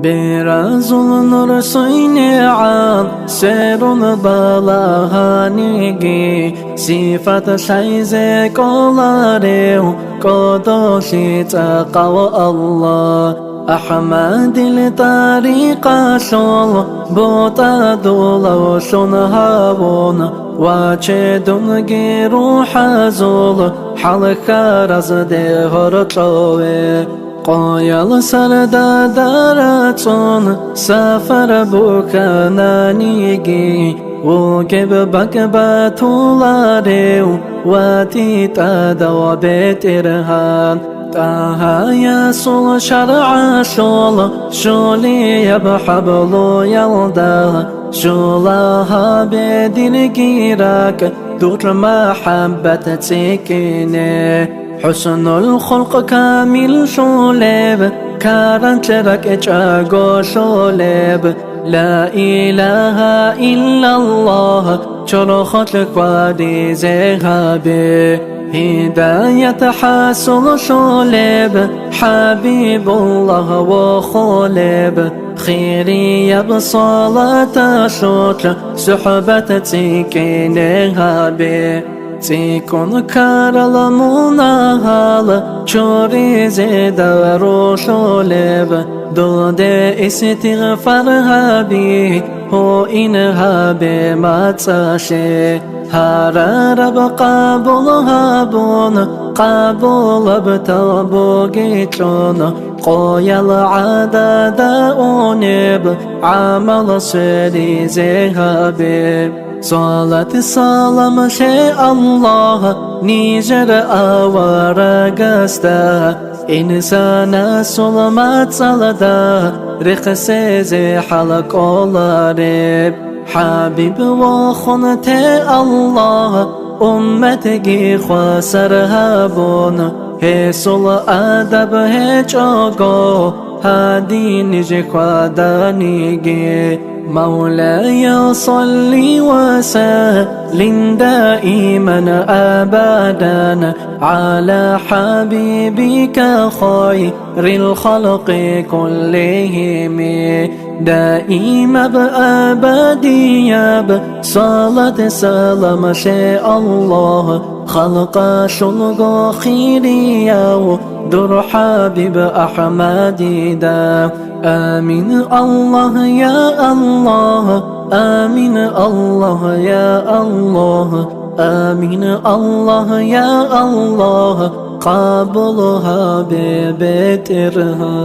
biraz olunur soyne'an serun balahanigi sifat şayze kolareu kodoshi taqav Allah Ahmadil tariqa şol bota dolav şon havon Vaçedun giru hazol halka razde horçove Qoyal sarda daratson safar bukananigi Vukeb bakbatulareu Watita dawabetirhan Tahaya sol şar'a şol Şoli yabhablu yalda Şolaha bedin girak Dur mahabbet tsikine Husnul khulq kamil şoleb Karan çerak eçago şoleb La ilaha illallah Çorokhotluk vadi zehabe Hidayet hasul şoleb Habibullah ve kholeb Khiriye bsalata şotl Suhbet tsikine habe Tsikon karal munahal Çorize daru şoleb Dode istiğfar habi Ho in habe matsaşe Hararab qabul habun Qabul abtabu gitlun Qoyal adada unib Amal seri zehabib Salat salam şey Allah Nijer avara gasta İnsana sulmat salada Rıkseze halak olarib Habib ve khunte Allah Ummetegi khwasar habun He sul adab he çogo Hadi nice khwadanigi مولاي صل وسلم دائما أبدا على حبيبك خير الخلق كلهم دائما بأبديا صلاة سلام شاء الله خلق شلق خيريا در حبيب أحمد دا آمين الله يا الله آمين الله يا الله آمين الله يا الله قابلها ببترها